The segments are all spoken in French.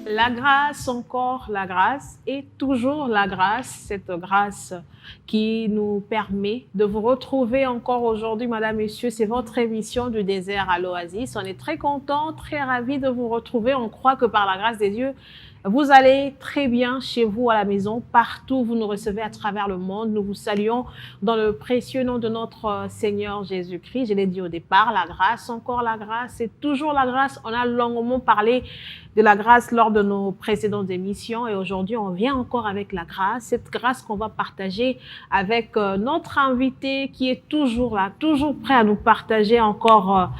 La grâce, encore la grâce et toujours la grâce, cette grâce qui nous permet de vous retrouver encore aujourd'hui, Madame, Messieurs. C'est votre émission du désert à l'Oasis. On est très contents, très ravis de vous retrouver. On croit que par la grâce des dieux, vous allez très bien chez vous à la maison, partout où vous nous recevez à travers le monde. Nous vous saluons dans le précieux nom de notre Seigneur Jésus-Christ. Je l'ai dit au départ, la grâce, encore la grâce, c'est toujours la grâce. On a longuement parlé de la grâce lors de nos précédentes émissions et aujourd'hui, on vient encore avec la grâce, cette grâce qu'on va partager avec notre invité qui est toujours là, toujours prêt à nous partager encore,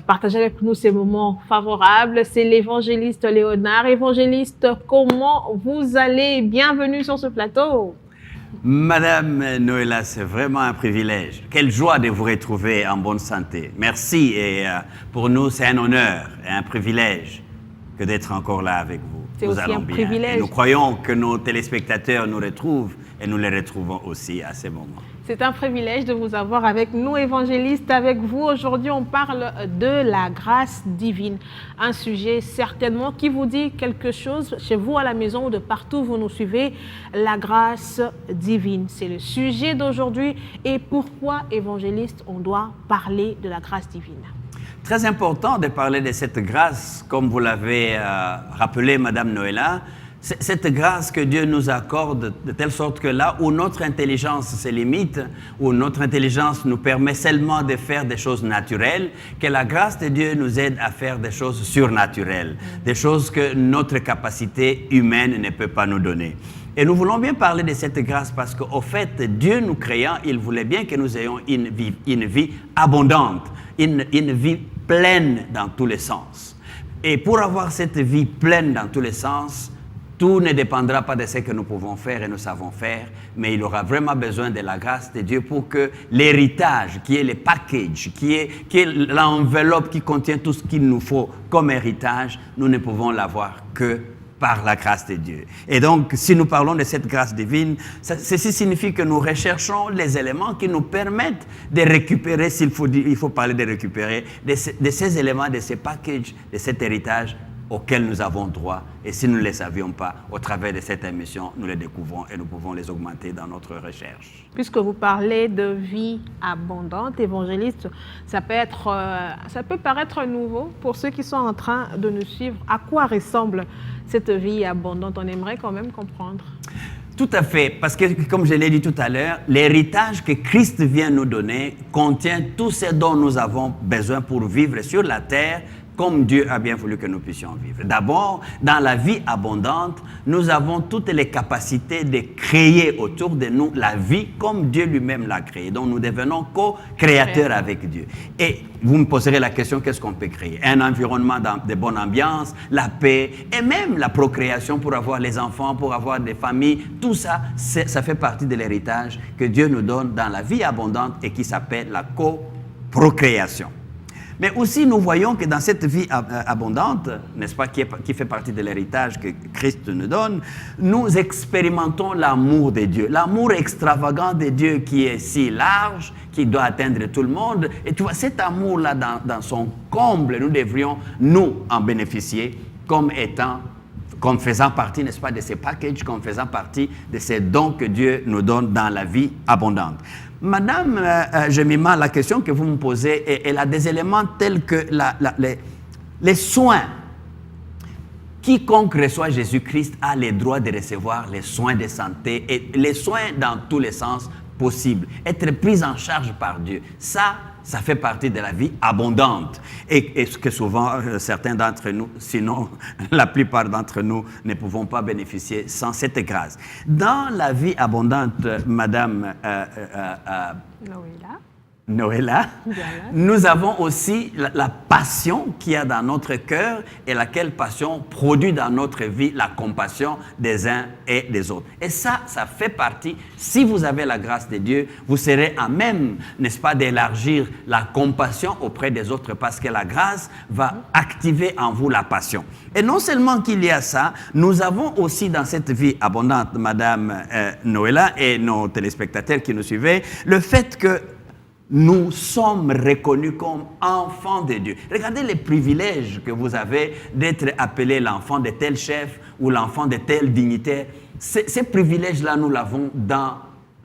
partager avec nous ces moments favorables. C'est l'évangéliste Léonard. Évangéliste, comment vous allez? Bienvenue sur ce plateau. Madame Noëlla, c'est vraiment un privilège. Quelle joie de vous retrouver en bonne santé. Merci et pour nous, c'est un honneur et un privilège que d'être encore là avec vous. C'est aussi un privilège. Et nous croyons que nos téléspectateurs nous retrouvent et nous les retrouvons aussi à ces moments. C'est un privilège de vous avoir avec nous, évangélistes, avec vous. Aujourd'hui, on parle de la grâce divine. Un sujet certainement qui vous dit quelque chose chez vous à la maison ou de partout où vous nous suivez. La grâce divine, c'est le sujet d'aujourd'hui. Et pourquoi, évangéliste, on doit parler de la grâce divine? Très important de parler de cette grâce, comme vous l'avez rappelé, Madame Noëlla, cette grâce que Dieu nous accorde de telle sorte que là où notre intelligence se limite, où notre intelligence nous permet seulement de faire des choses naturelles, que la grâce de Dieu nous aide à faire des choses surnaturelles, des choses que notre capacité humaine ne peut pas nous donner. Et nous voulons bien parler de cette grâce parce qu'au fait, Dieu nous créant, il voulait bien que nous ayons une vie abondante, une vie pleine dans tous les sens. Et pour avoir cette vie pleine dans tous les sens, tout ne dépendra pas de ce que nous pouvons faire et nous savons faire, mais il aura vraiment besoin de la grâce de Dieu pour que l'héritage, qui est le package, qui est l'enveloppe qui contient tout ce qu'il nous faut comme héritage, nous ne pouvons l'avoir que par la grâce de Dieu. Et donc, si nous parlons de cette grâce divine, ceci signifie que nous recherchons les éléments qui nous permettent de récupérer, il faut parler de récupérer, de ces éléments, de ces packages, de cet héritage auxquels nous avons droit. Et si nous ne les savions pas, au travers de cette émission, nous les découvrons et nous pouvons les augmenter dans notre recherche. Puisque vous parlez de vie abondante, évangéliste, ça peut paraître nouveau pour ceux qui sont en train de nous suivre. À quoi ressemble cette vie abondante? On aimerait quand même comprendre. Tout à fait, parce que comme je l'ai dit tout à l'heure, l'héritage que Christ vient nous donner contient tout ce dont nous avons besoin pour vivre sur la terre comme Dieu a bien voulu que nous puissions vivre. D'abord, dans la vie abondante, nous avons toutes les capacités de créer autour de nous la vie comme Dieu lui-même l'a créée. Donc, nous devenons co-créateurs avec Dieu. Et vous me poserez la question, qu'est-ce qu'on peut créer? Un environnement de bonne ambiance, la paix, et même la procréation pour avoir les enfants, pour avoir des familles. Tout ça, ça fait partie de l'héritage que Dieu nous donne dans la vie abondante et qui s'appelle la co-procréation. Mais aussi, nous voyons que dans cette vie abondante, n'est-ce pas, qui fait partie de l'héritage que Christ nous donne, nous expérimentons l'amour de Dieu, l'amour extravagant de Dieu qui est si large, qui doit atteindre tout le monde. Et tu vois, cet amour-là, dans son comble, nous devrions, nous, en bénéficier comme faisant partie, n'est-ce pas, de ces packages, comme faisant partie de ces dons que Dieu nous donne dans la vie abondante. Madame Jemima, la question que vous me posez, elle a des éléments tels que les soins. Quiconque reçoit Jésus-Christ a le droit de recevoir les soins de santé et les soins dans tous les sens possibles. Être pris en charge par Dieu, ça fait partie de la vie abondante. Et ce que souvent, certains d'entre nous, sinon la plupart d'entre nous, ne pouvons pas bénéficier sans cette grâce. Dans la vie abondante, Madame Noëlla, nous avons aussi la passion qu'il y a dans notre cœur et laquelle passion produit dans notre vie la compassion des uns et des autres. Et ça fait partie, si vous avez la grâce de Dieu, vous serez à même, n'est-ce pas, d'élargir la compassion auprès des autres parce que la grâce va activer en vous la passion. Et non seulement qu'il y a ça, nous avons aussi dans cette vie abondante, Madame Noëlla et nos téléspectateurs qui nous suivaient, le fait que nous sommes reconnus comme enfants de Dieu. Regardez les privilèges que vous avez d'être appelé l'enfant de tel chef ou l'enfant de tel dignitaire. Ces privilèges-là, nous l'avons dans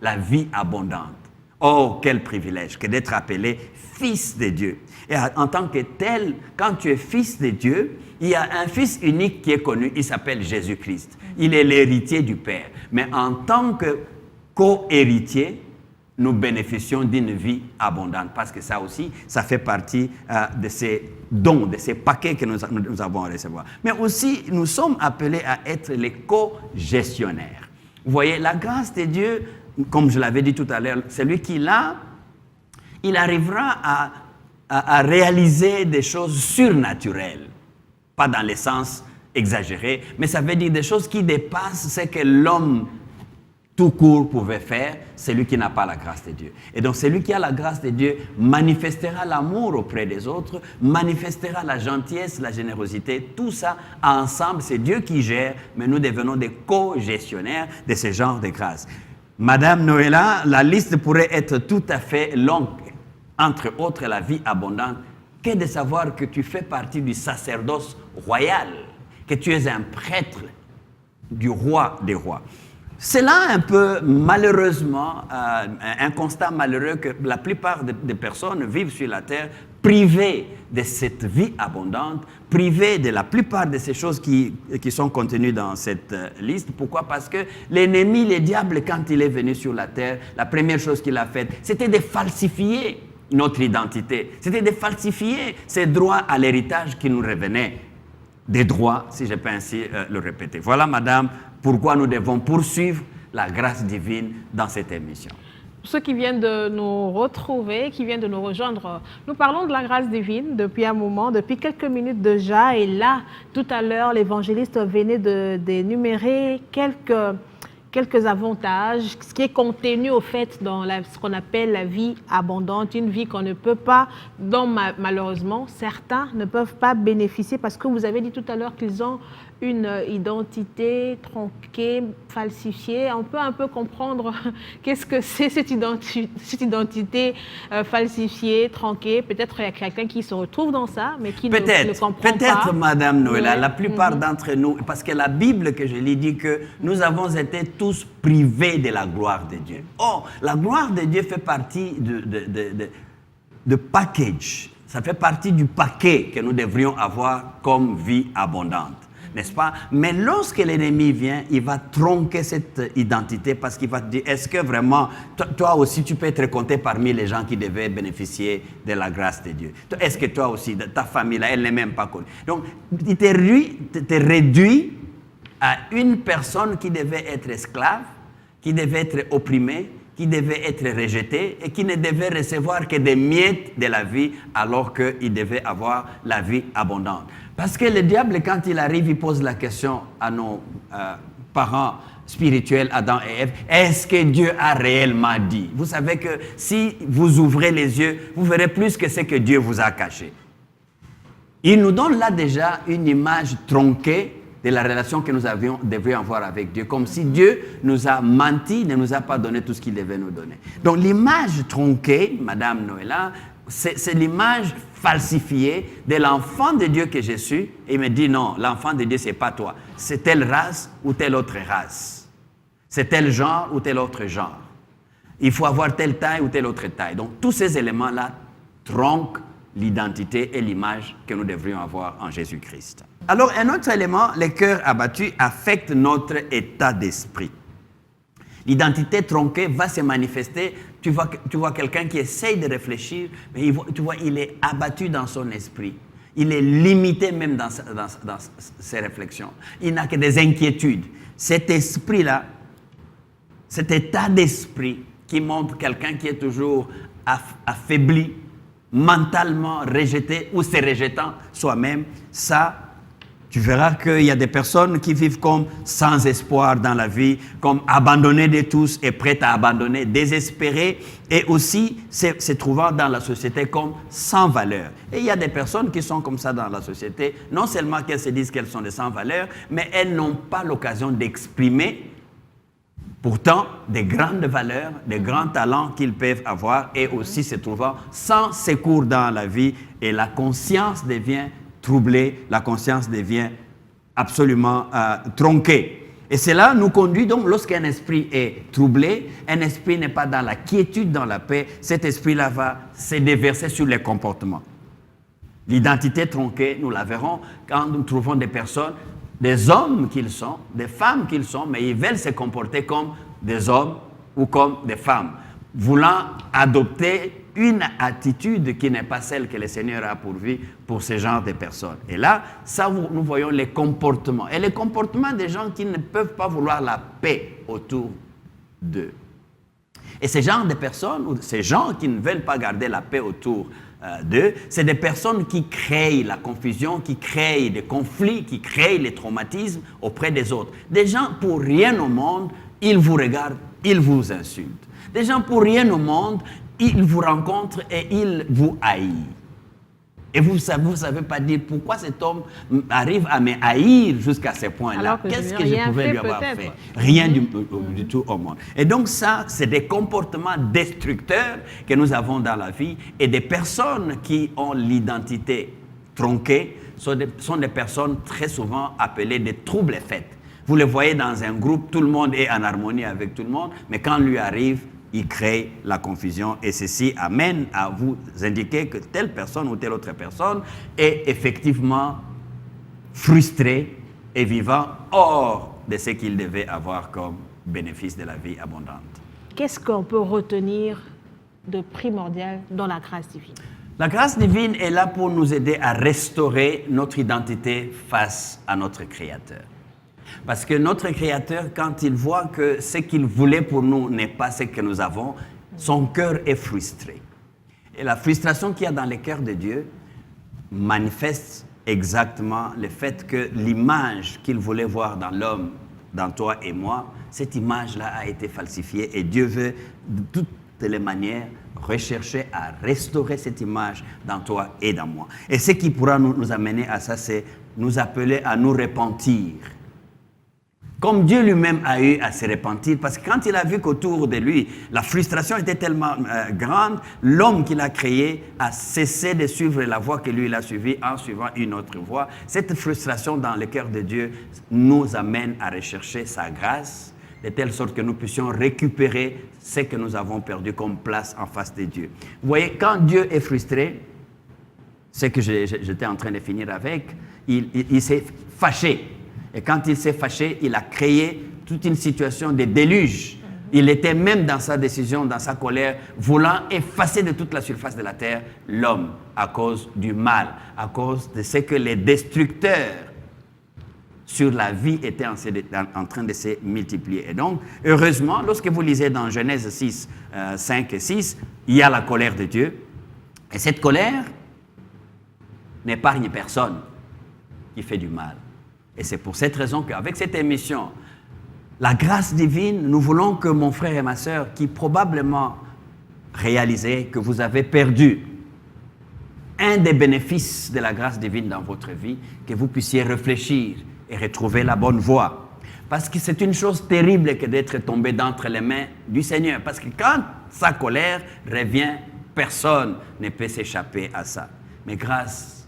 la vie abondante. Oh, quel privilège que d'être appelé fils de Dieu. Et en tant que tel, quand tu es fils de Dieu, il y a un fils unique qui est connu, il s'appelle Jésus-Christ. Il est l'héritier du Père. Mais en tant que co-héritier, nous bénéficions d'une vie abondante. Parce que ça aussi, ça fait partie de ces dons, de ces paquets que nous avons à recevoir. Mais aussi, nous sommes appelés à être les co-gestionnaires. Vous voyez, la grâce de Dieu, comme je l'avais dit tout à l'heure, celui qui l'a, il arrivera à réaliser des choses surnaturelles. Pas dans le sens exagéré, mais ça veut dire des choses qui dépassent ce que l'homme tout court pouvait faire, celui qui n'a pas la grâce de Dieu. Et donc, celui qui a la grâce de Dieu manifestera l'amour auprès des autres, manifestera la gentillesse, la générosité, tout ça ensemble, c'est Dieu qui gère, mais nous devenons des co-gestionnaires de ce genre de grâce. Madame Noëlla, la liste pourrait être tout à fait longue, entre autres la vie abondante, que de savoir que tu fais partie du sacerdoce royal, que tu es un prêtre du roi des rois. C'est là un peu, malheureusement, un constat malheureux que la plupart des personnes vivent sur la terre privées de cette vie abondante, privées de la plupart de ces choses qui sont contenues dans cette liste. Pourquoi? Parce que l'ennemi, le diable, quand il est venu sur la terre, la première chose qu'il a faite, c'était de falsifier notre identité. C'était de falsifier ces droits à l'héritage qui nous revenaient. Des droits, si je peux ainsi le répéter. Voilà, madame, pourquoi nous devons poursuivre la grâce divine dans cette émission. Pour ceux qui viennent de nous retrouver, qui viennent de nous rejoindre, nous parlons de la grâce divine depuis un moment, depuis quelques minutes déjà. Et là, tout à l'heure, l'évangéliste venait d'énumérer quelques avantages, ce qui est contenu au fait dans ce qu'on appelle la vie abondante, une vie qu'on ne peut pas, dont malheureusement certains ne peuvent pas bénéficier parce que vous avez dit tout à l'heure qu'ils ont une identité tronquée, falsifiée. On peut un peu comprendre qu'est-ce que c'est cette identité falsifiée, tronquée. Peut-être qu'il y a quelqu'un qui se retrouve dans ça, mais qui ne comprend pas. Peut-être, Madame Noëlla, la plupart d'entre nous, parce que la Bible que je lis dit que nous avons été tous privés de la gloire de Dieu. Oh, la gloire de Dieu fait partie de package. Ça fait partie du paquet que nous devrions avoir comme vie abondante. N'est-ce pas? Mais lorsque l'ennemi vient, il va tronquer cette identité parce qu'il va te dire, est-ce que vraiment, toi aussi, tu peux être compté parmi les gens qui devaient bénéficier de la grâce de Dieu? Est-ce que toi aussi, ta famille, là, elle n'est même pas connue? Donc, il te réduit à une personne qui devait être esclave, qui devait être opprimée, qui devait être rejetée et qui ne devait recevoir que des miettes de la vie alors qu'il devait avoir la vie abondante. Parce que le diable, quand il arrive, il pose la question à nos parents spirituels, Adam et Ève, est-ce que Dieu a réellement dit? Vous savez que si vous ouvrez les yeux, vous verrez plus que ce que Dieu vous a caché. Il nous donne là déjà une image tronquée de la relation que nous devions avoir avec Dieu, comme si Dieu nous a menti, ne nous a pas donné tout ce qu'il devait nous donner. Donc l'image tronquée, Madame Noëlla, c'est l'image falsifiée de l'enfant de Dieu que je suis. Et il me dit non, l'enfant de Dieu, ce n'est pas toi. C'est telle race ou telle autre race. C'est tel genre ou tel autre genre. Il faut avoir telle taille ou telle autre taille. Donc tous ces éléments-là tronquent l'identité et l'image que nous devrions avoir en Jésus-Christ. Alors, un autre élément, le cœur abattu affecte notre état d'esprit. L'identité tronquée va se manifester. Tu vois quelqu'un qui essaye de réfléchir, mais tu vois, il est abattu dans son esprit. Il est limité même dans ses réflexions. Il n'a que des inquiétudes. Cet esprit-là, cet état d'esprit qui montre quelqu'un qui est toujours affaibli, mentalement rejeté ou se rejetant soi-même, ça, tu verras qu'il y a des personnes qui vivent comme sans espoir dans la vie, comme abandonnées de tous et prêtes à abandonner, désespérées, et aussi se trouvant dans la société comme sans valeur. Et il y a des personnes qui sont comme ça dans la société, non seulement qu'elles se disent qu'elles sont des sans valeur, mais elles n'ont pas l'occasion d'exprimer pourtant des grandes valeurs, des grands talents qu'ils peuvent avoir, et aussi se trouvant sans secours dans la vie, et la conscience devient troublée, la conscience devient absolument tronquée. Et cela nous conduit donc, lorsqu'un esprit est troublé, un esprit n'est pas dans la quiétude, dans la paix, cet esprit-là va se déverser sur les comportements. L'identité tronquée, nous la verrons quand nous trouvons des personnes, des hommes qu'ils sont, des femmes qu'ils sont, mais ils veulent se comporter comme des hommes ou comme des femmes, voulant adopter une attitude qui n'est pas celle que le Seigneur a pourvue pour ce genre de personnes. Et là, ça, nous voyons les comportements. Et les comportements des gens qui ne peuvent pas vouloir la paix autour d'eux. Et ce genre de personnes, ou ces gens qui ne veulent pas garder la paix autour d'eux, c'est des personnes qui créent la confusion, qui créent des conflits, qui créent les traumatismes auprès des autres. Des gens, pour rien au monde, ils vous regardent, ils vous insultent. Des gens, pour rien au monde, ils vous rencontrent et ils vous haïssent. Et vous ne savez pas dire pourquoi cet homme arrive à me haïr jusqu'à ce point-là. Qu'est-ce que je pouvais lui avoir fait? Rien du tout au monde. Et donc ça, c'est des comportements destructeurs que nous avons dans la vie, et des personnes qui ont l'identité tronquée sont des personnes très souvent appelées des troubles-fêtes. Vous le voyez dans un groupe, tout le monde est en harmonie avec tout le monde, mais quand lui arrive, il crée la confusion, et ceci amène à vous indiquer que telle personne ou telle autre personne est effectivement frustrée et vivant hors de ce qu'il devait avoir comme bénéfice de la vie abondante. Qu'est-ce qu'on peut retenir de primordial dans la grâce divine? La grâce divine est là pour nous aider à restaurer notre identité face à notre Créateur. Parce que notre Créateur, quand il voit que ce qu'il voulait pour nous n'est pas ce que nous avons, son cœur est frustré. Et la frustration qu'il y a dans le cœur de Dieu manifeste exactement le fait que l'image qu'il voulait voir dans l'homme, dans toi et moi, cette image-là a été falsifiée, et Dieu veut de toutes les manières rechercher à restaurer cette image dans toi et dans moi. Et ce qui pourra nous amener à ça, c'est nous appeler à nous repentir. Comme Dieu lui-même a eu à se repentir, parce que quand il a vu qu'autour de lui, la frustration était tellement grande, l'homme qu'il a créé a cessé de suivre la voie que lui il a suivie en suivant une autre voie. Cette frustration dans le cœur de Dieu nous amène à rechercher sa grâce, de telle sorte que nous puissions récupérer ce que nous avons perdu comme place en face de Dieu. Vous voyez, quand Dieu est frustré, ce que j'étais en train de finir avec, il s'est fâché. Et quand il s'est fâché, il a créé toute une situation de déluge. Il était même dans sa décision, dans sa colère, voulant effacer de toute la surface de la terre l'homme à cause du mal, à cause de ce que les destructeurs sur la vie étaient en train de se multiplier. Et donc, heureusement, lorsque vous lisez dans Genèse 6, 5 et 6, il y a la colère de Dieu. Et cette colère n'épargne personne qui fait du mal. Et c'est pour cette raison qu'avec cette émission, la grâce divine, nous voulons que mon frère et ma sœur, qui probablement réalisaient que vous avez perdu un des bénéfices de la grâce divine dans votre vie, que vous puissiez réfléchir et retrouver la bonne voie. Parce que c'est une chose terrible que d'être tombé d'entre les mains du Seigneur. Parce que quand sa colère revient, personne ne peut s'échapper à ça. Mais grâce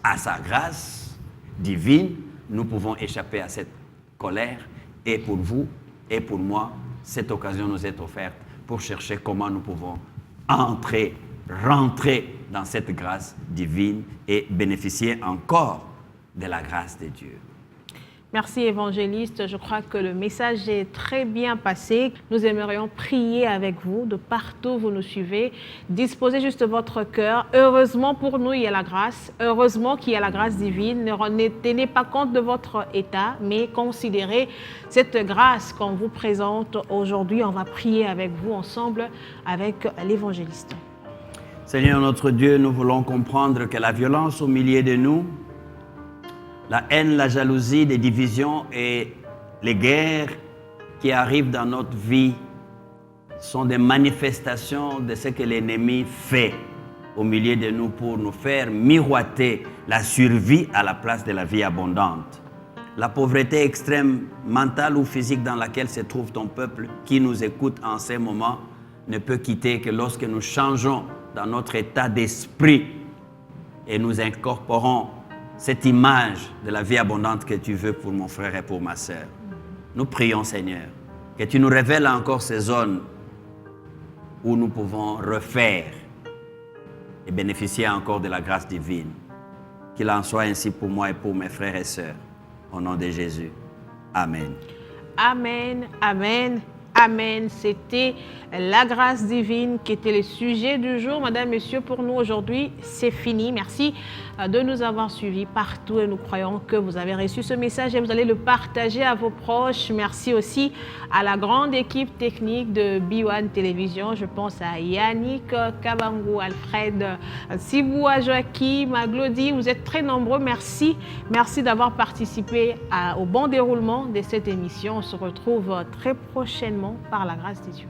à sa grâce divine, nous pouvons échapper à cette colère. Et pour vous et pour moi, cette occasion nous est offerte pour chercher comment nous pouvons rentrer dans cette grâce divine et bénéficier encore de la grâce de Dieu. Merci évangéliste, je crois que le message est très bien passé. Nous aimerions prier avec vous de partout où vous nous suivez. Disposez juste votre cœur. Heureusement pour nous, il y a la grâce. Heureusement qu'il y a la grâce divine. Ne tenez pas compte de votre état, mais considérez cette grâce qu'on vous présente aujourd'hui. On va prier avec vous ensemble avec l'évangéliste. Seigneur notre Dieu, nous voulons comprendre que la violence au milieu de nous, la haine, la jalousie, les divisions et les guerres qui arrivent dans notre vie sont des manifestations de ce que l'ennemi fait au milieu de nous pour nous faire miroiter la survie à la place de la vie abondante. La pauvreté extrême mentale ou physique dans laquelle se trouve ton peuple qui nous écoute en ces moments ne peut quitter que lorsque nous changeons dans notre état d'esprit et nous incorporons cette image de la vie abondante que tu veux pour mon frère et pour ma sœur. Nous prions, Seigneur, que tu nous révèles encore ces zones où nous pouvons refaire et bénéficier encore de la grâce divine. Qu'il en soit ainsi pour moi et pour mes frères et sœurs. Au nom de Jésus. Amen. Amen, amen. Amen. C'était la grâce divine qui était le sujet du jour. Madame, Messieurs, pour nous aujourd'hui, c'est fini. Merci de nous avoir suivis partout et nous croyons que vous avez reçu ce message et vous allez le partager à vos proches. Merci aussi à la grande équipe technique de B1 Télévision. Je pense à Yannick Kabangou, Alfred Siboua, Joachim, Glody. Vous êtes très nombreux. Merci. Merci d'avoir participé au bon déroulement de cette émission. On se retrouve très prochainement par la grâce de Dieu.